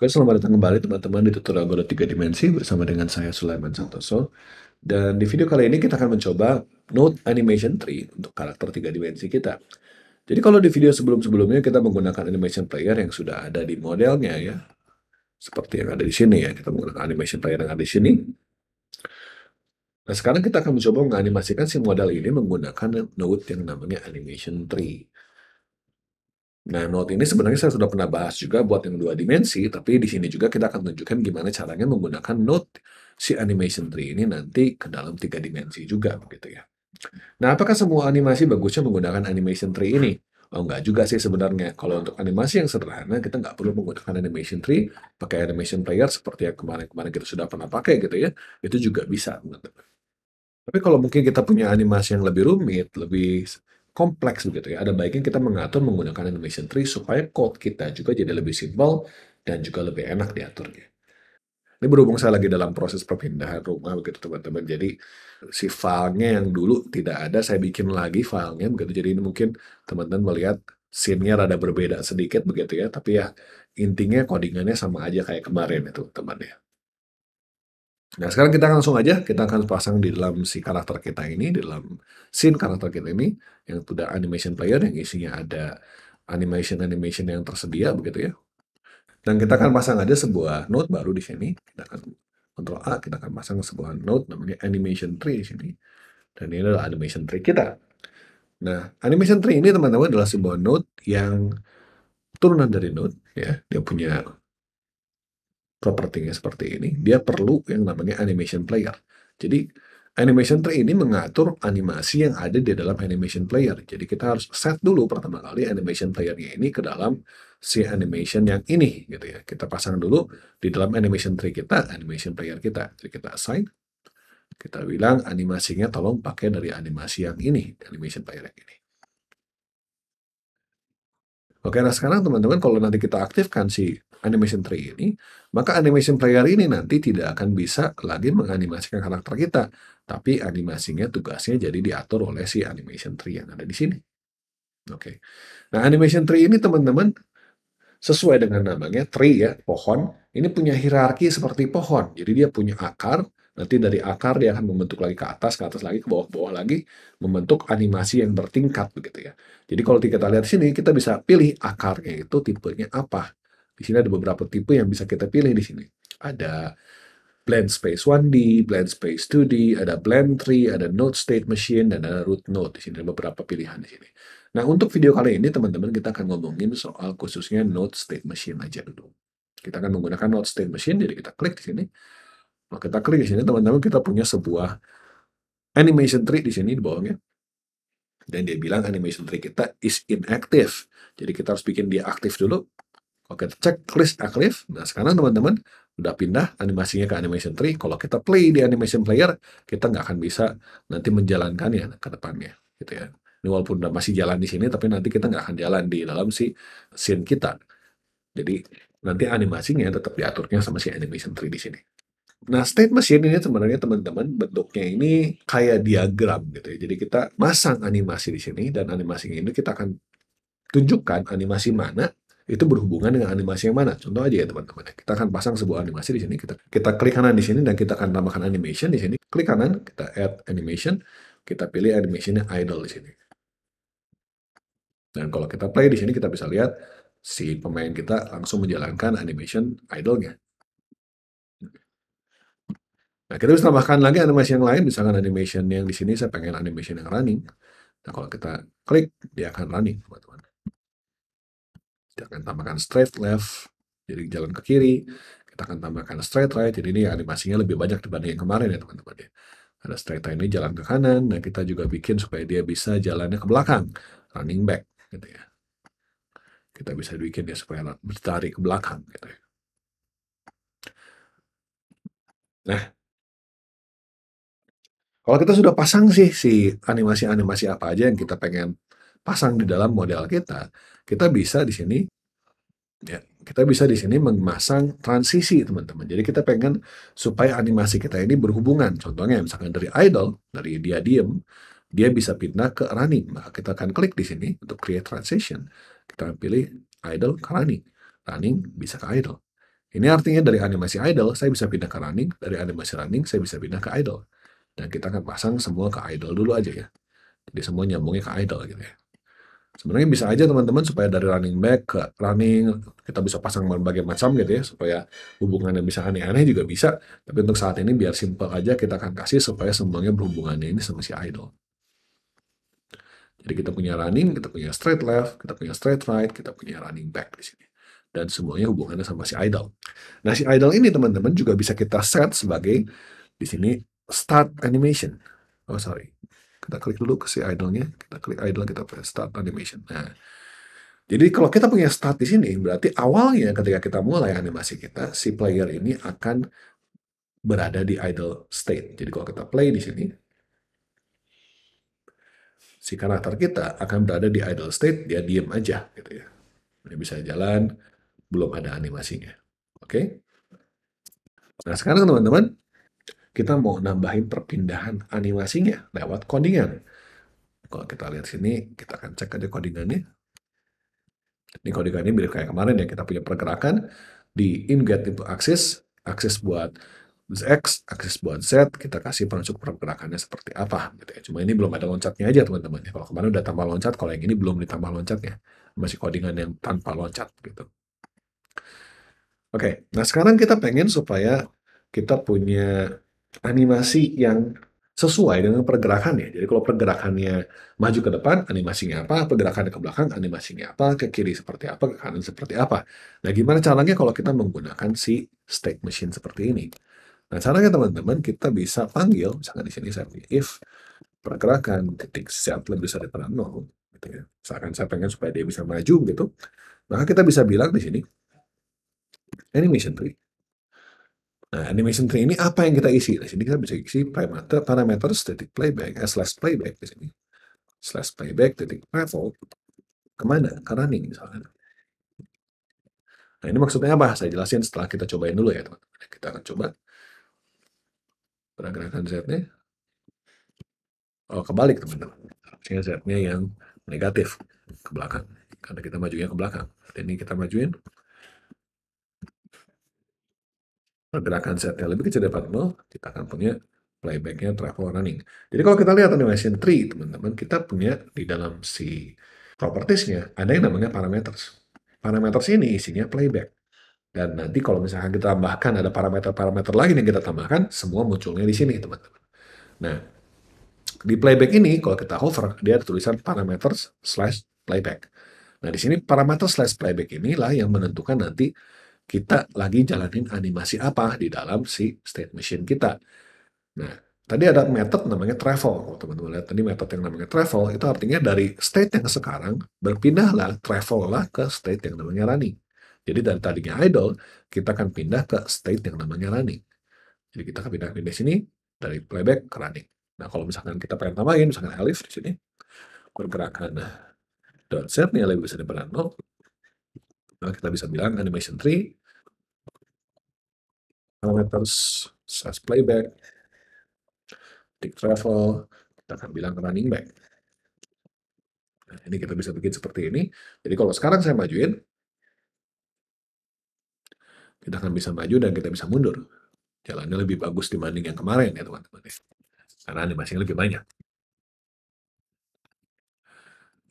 Oke, selamat datang kembali teman-teman di tutorial Godot 3 dimensi bersama dengan saya Sulaiman Santoso. Dan di video kali ini kita akan mencoba Node Animation Tree untuk karakter 3 dimensi kita. Jadi kalau di video sebelum-sebelumnya kita menggunakan animation player yang sudah ada di modelnya ya, seperti yang ada di sini ya, kita menggunakan animation player yang ada di sini. Nah, sekarang kita akan mencoba menganimasikan si model ini menggunakan node yang namanya animation tree. Nah, node ini sebenarnya saya sudah pernah bahas juga buat yang 2 dimensi, tapi di sini juga kita akan tunjukkan gimana caranya menggunakan node si animation tree ini nanti ke dalam 3 dimensi juga, begitu ya. Nah, apakah semua animasi bagusnya menggunakan animation tree ini? Oh, enggak juga sih sebenarnya. Kalau untuk animasi yang sederhana, kita nggak perlu menggunakan animation tree, pakai animation player seperti yang kemarin-kemarin kita sudah pernah pakai gitu ya. Itu juga bisa, teman-teman. Tapi kalau mungkin kita punya animasi yang lebih rumit, lebih kompleks begitu ya, ada baiknya kita mengatur menggunakan animation tree supaya code kita juga jadi lebih simpel dan juga lebih enak diaturnya. Ini berhubung saya lagi dalam proses perpindahan rumah begitu teman-teman, jadi si filenya yang dulu tidak ada, saya bikin lagi filenya begitu. Jadi ini mungkin teman-teman melihat scene-nya rada berbeda sedikit begitu ya, tapi ya intinya codingannya sama aja kayak kemarin itu teman ya. Nah, sekarang kita langsung aja, kita akan pasang di dalam si karakter kita ini, di dalam scene karakter kita ini, yang sudah animation player, yang isinya ada animation-animation yang tersedia, begitu ya. Dan kita akan pasang aja sebuah node baru di sini. Kita akan Ctrl A, kita akan pasang sebuah node namanya animation tree di sini. Dan ini adalah animation tree kita. Nah, animation tree ini teman-teman adalah sebuah node yang turunan dari node, ya. Dia punya propertinya seperti ini, dia perlu yang namanya animation player. Jadi, animation tree ini mengatur animasi yang ada di dalam animation player. Jadi kita harus set dulu pertama kali animation playernya ini ke dalam si animation yang ini, gitu ya. Kita pasang dulu di dalam animation tree kita, animation player kita. Jadi kita assign, kita bilang animasinya tolong pakai dari animasi yang ini, animation player yang ini. Oke, nah sekarang teman-teman kalau nanti kita aktifkan si animation tree ini, maka animation player ini nanti tidak akan bisa lagi menganimasikan karakter kita, tapi animasinya tugasnya jadi diatur oleh si animation tree yang ada di sini. Oke. Nah, animation tree ini teman-teman sesuai dengan namanya tree ya, pohon, ini punya hierarki seperti pohon. Jadi dia punya akar, nanti dari akar dia akan membentuk lagi ke atas lagi, ke bawah-bawah lagi, membentuk animasi yang bertingkat begitu ya. Jadi kalau kita lihat sini, kita bisa pilih akarnya itu tipenya apa. Di sini ada beberapa tipe yang bisa kita pilih di sini. Ada blend space 1D, blend space 2D, ada blend tree, ada node state machine, dan ada root node. Di sini ada beberapa pilihan di sini. Nah, untuk video kali ini, teman-teman, kita akan ngomongin soal khususnya node state machine aja dulu. Kita akan menggunakan node state machine, jadi kita klik di sini. Kalau kita klik di sini, teman-teman, kita punya sebuah animation tree di sini di bawahnya. Dan dia bilang animation tree kita is inactive. Jadi kita harus bikin dia aktif dulu. Oke, cek list aktif. Nah, sekarang teman-teman udah pindah animasinya ke animation tree. Kalau kita play di animation player, kita nggak akan bisa nanti menjalankannya ke depannya, gitu ya. Ini walaupun udah masih jalan di sini, tapi nanti kita nggak akan jalan di dalam si scene kita. Jadi nanti animasinya tetap diaturnya sama si animation tree di sini. Nah, state machine ini sebenarnya teman-teman bentuknya ini kayak diagram gitu ya. Jadi kita masang animasi di sini dan animasinya ini kita akan tunjukkan animasi mana itu berhubungan dengan animasi yang mana. Contoh aja ya teman-teman. Kita akan pasang sebuah animasi di sini. Kita klik kanan di sini dan kita akan tambahkan animation di sini. Klik kanan, kita add animation. Kita pilih animationnya idle di sini. Dan kalau kita play di sini kita bisa lihat si pemain kita langsung menjalankan animation idle-nya. Nah, kita bisa tambahkan lagi animasi yang lain, misalkan animation yang di sini saya pengen animation yang running. Nah, kalau kita klik, dia akan running, teman-teman. Kita akan tambahkan straight left, jadi jalan ke kiri. Kita akan tambahkan straight right, jadi ini animasinya lebih banyak dibanding yang kemarin ya teman-teman ya. Ada straight right ini jalan ke kanan, dan kita juga bikin supaya dia bisa jalannya ke belakang, running back, gitu ya. Kita bisa bikin dia supaya bertarik ke belakang, gitu ya. Nah, kalau kita sudah pasang sih si animasi-animasi apa aja yang kita pengen pasang di dalam model kita, kita bisa di sini ya, kita bisa di sini memasang transisi, teman-teman. Jadi kita pengen supaya animasi kita ini berhubungan. Contohnya misalkan dari idle, dari dia diem, dia bisa pindah ke running. Maka kita akan klik di sini untuk create transition. Kita akan pilih idle ke running. Running bisa ke idle. Ini artinya dari animasi idle, saya bisa pindah ke running, dari animasi running, saya bisa pindah ke idle. Dan kita akan pasang semua ke idle dulu aja ya. Jadi semua nyambungnya ke idle gitu ya. Sebenarnya bisa aja teman-teman supaya dari running back ke running, kita bisa pasang berbagai macam gitu ya, supaya hubungannya bisa aneh-aneh juga bisa. Tapi untuk saat ini biar simple aja kita akan kasih supaya semuanya berhubungannya ini sama si idle. Jadi kita punya running, kita punya straight left, kita punya straight right, kita punya running back di sini. Dan semuanya hubungannya sama si idle. Nah, si idle ini teman-teman juga bisa kita set sebagai di sini start animation. Oh, sorry. Kita klik dulu ke si idle-nya, kita klik idle, kita pilih start animation. Nah, jadi kalau kita punya start di sini, berarti awalnya ketika kita mulai animasi kita, si player ini akan berada di idle state. Jadi kalau kita play di sini, si karakter kita akan berada di idle state, dia diem aja gitu ya. Dia bisa jalan, belum ada animasinya. Oke? Nah, sekarang teman-teman, kita mau nambahin perpindahan animasinya lewat codingan. Kalau kita lihat sini, kita akan cek aja codingannya. Ini codingannya mirip kayak kemarin ya, kita punya pergerakan di in-get into axis, aksis buat X, aksis buat Z, kita kasih penunjuk pergerakannya seperti apa gitu ya. Cuma ini belum ada loncatnya aja teman-teman ya. Kalau kemarin udah tambah loncat, kalau yang ini belum ditambah loncatnya. Masih codingan yang tanpa loncat gitu. Oke, nah sekarang kita pengen supaya kita punya animasi yang sesuai dengan pergerakannya. Jadi kalau pergerakannya maju ke depan, animasinya apa, pergerakannya ke belakang, animasinya apa, ke kiri seperti apa, ke kanan seperti apa. Nah, gimana caranya kalau kita menggunakan si state machine seperti ini? Nah, caranya teman-teman, kita bisa panggil, misalkan di sini saya punya if pergerakan titik set lebih besar daripada 0, gitu ya. Misalkan saya pengen supaya dia bisa maju gitu, maka kita bisa bilang di sini animation tree. Nah, animation tree ini apa yang kita isi? Di sini kita bisa isi parameter static playback, slash playback di sini. Slash playback titik travel kemana? Ke running misalkan. Nah, ini maksudnya apa? Saya jelasin setelah kita cobain dulu ya teman-teman. Kita akan coba pergerakan Z-nya. Oh, kebalik teman-teman. Harusnya Z-nya yang negatif ke belakang. Karena kita majunya ke belakang. Dan ini kita majuin pergerakan Z-nya lebih kecil daripada 0, kita akan punya playback-nya travel running. Jadi kalau kita lihat animation tree, teman-teman, kita punya di dalam si properties-nya ada yang namanya parameters. Parameters ini isinya playback. Dan nanti kalau misalkan kita tambahkan ada parameter-parameter lain yang kita tambahkan, semua munculnya di sini, teman-teman. Nah, di playback ini, kalau kita hover, dia ada tulisan parameters slash playback. Nah, di sini parameter slash playback inilah yang menentukan nanti kita lagi jalanin animasi apa di dalam si state machine kita. Nah, tadi ada method namanya travel. Kalau teman-teman lihat tadi method yang namanya travel, itu artinya dari state yang sekarang, berpindahlah, travel lah ke state yang namanya running. Jadi dari tadinya idle, kita akan pindah ke state yang namanya running. Jadi kita akan pindah-pindah sini, dari playback ke running. Nah, kalau misalkan kita pengen tambahin, misalkan elif di sini, pergerakan dot set nih lebih besar daripada 0, nah kita bisa bilang animation tree, parameters, slash playback, tick travel, kita akan bilang running back. Nah, ini kita bisa bikin seperti ini. Jadi kalau sekarang saya majuin, kita akan bisa maju dan kita bisa mundur. Jalannya lebih bagus dibanding yang kemarin ya teman-teman. Karena animasinya lebih banyak.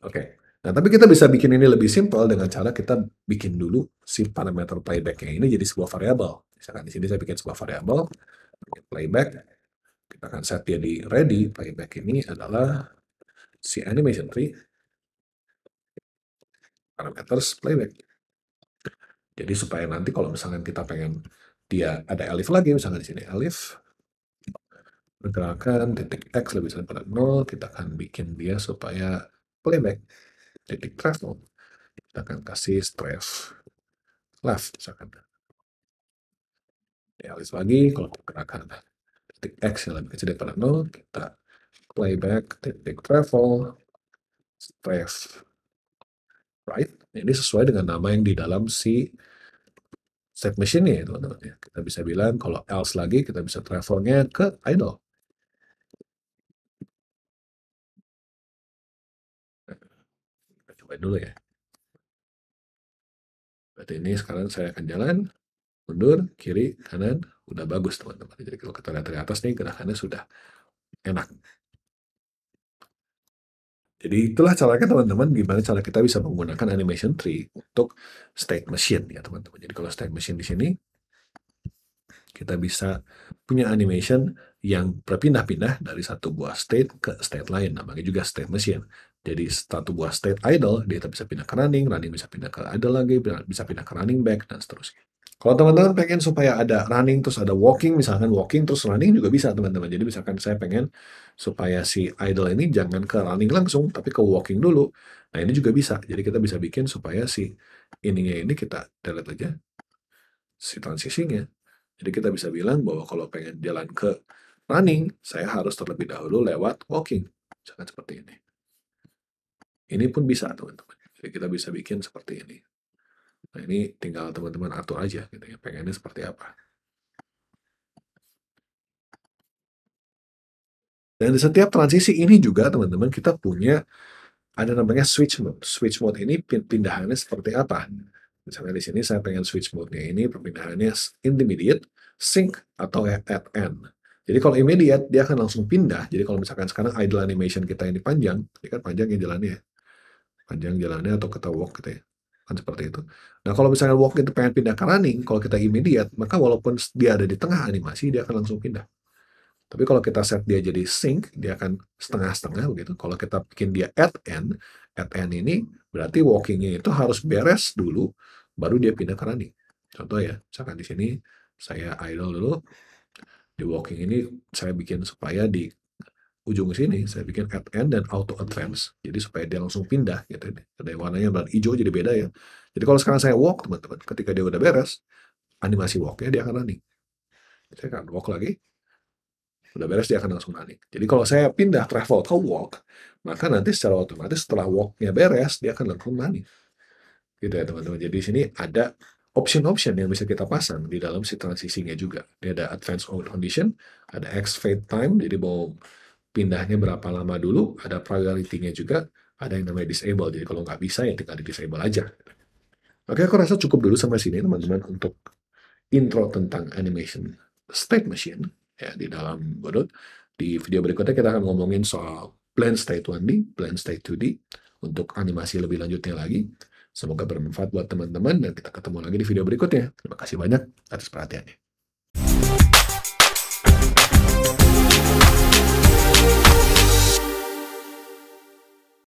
Oke. Nah, tapi kita bisa bikin ini lebih simpel dengan cara kita bikin dulu si parameter playback-nya ini jadi sebuah variabel. Misalkan di sini saya bikin sebuah variabel, playback, kita akan set dia di ready, playback ini adalah si animation tree, parameters playback. Jadi supaya nanti kalau misalkan kita pengen dia ada elif lagi, misalkan di sini elif, pergerakan titik X lebih besar daripada 0, kita akan bikin dia supaya playback titik travel. Kita akan kasih strafe left, misalkan. Dialis lagi, kalau pergerakan titik X yang lebih kecil daripada 0, kita playback titik travel strafe right. Ini sesuai dengan nama yang di dalam si state machine ya teman-teman ya. Kita bisa bilang kalau else lagi kita bisa travelnya ke idle. Kita coba dulu ya. Berarti ini sekarang saya akan jalan. mundur, kiri, kanan, udah bagus teman-teman. Jadi kalau kita lihat dari atas nih gerakannya sudah enak. Jadi itulah caranya teman-teman, gimana cara kita bisa menggunakan animation tree untuk state machine ya teman-teman. Jadi kalau state machine di sini kita bisa punya animation yang berpindah-pindah dari satu buah state ke state lain, namanya juga state machine. Jadi satu buah state idle, dia bisa pindah ke running, running bisa pindah ke idle lagi, bisa pindah ke running back, dan seterusnya. Kalau teman-teman pengen supaya ada running terus ada walking, misalkan walking terus running juga bisa teman-teman. Jadi misalkan saya pengen supaya si idle ini jangan ke running langsung, tapi ke walking dulu. Nah ini juga bisa. Jadi kita bisa bikin supaya si ininya ini kita delete aja, si transisinya. Jadi kita bisa bilang bahwa kalau pengen jalan ke running, saya harus terlebih dahulu lewat walking. Misalkan seperti ini. Ini pun bisa teman-teman. Jadi kita bisa bikin seperti ini. Nah ini tinggal teman-teman atur aja gitu ya, pengennya seperti apa. Dan di setiap transisi ini juga teman-teman kita punya ada namanya switch mode. Switch mode ini pindahannya seperti apa? Misalnya di sini saya pengen switch mode-nya ini perpindahannya intermediate, sync, atau at end. Jadi kalau immediate dia akan langsung pindah. Jadi kalau misalkan sekarang idle animation kita ini panjang, ini kan panjang ya jalannya, panjang jalannya atau kita walk gitu ya. Kan seperti itu. Nah kalau misalnya walk itu pengen pindah ke running, kalau kita immediate, maka walaupun dia ada di tengah animasi, dia akan langsung pindah. Tapi kalau kita set dia jadi sync, dia akan setengah-setengah begitu. Kalau kita bikin dia at end ini berarti walking-nya itu harus beres dulu, baru dia pindah ke running. Contoh ya, misalkan di sini saya idle dulu, di walking ini saya bikin supaya di ujung sini saya bikin at end dan auto advance. Jadi supaya dia langsung pindah gitu. Ada warnanya berarti hijau jadi beda ya. Jadi kalau sekarang saya walk teman-teman, ketika dia udah beres, animasi walk-nya dia akan running. Saya akan walk lagi, udah beres dia akan langsung running. Jadi kalau saya pindah travel ke walk, maka nanti secara otomatis setelah walk-nya beres, dia akan langsung running. Gitu ya teman-teman. Jadi di sini ada option-option yang bisa kita pasang di dalam si transisinya juga. Ini ada advanced condition, ada X fade time, jadi mau pindahnya berapa lama dulu, ada priority-nya juga, ada yang namanya disable. Jadi kalau nggak bisa ya tinggal di disable aja. Oke, aku rasa cukup dulu sampai sini teman-teman untuk intro tentang animation state machine ya di dalam Godot. Di video berikutnya kita akan ngomongin soal blend state 1D, blend state 2D untuk animasi lebih lanjutnya lagi. Semoga bermanfaat buat teman-teman dan kita ketemu lagi di video berikutnya. Terima kasih banyak atas perhatiannya.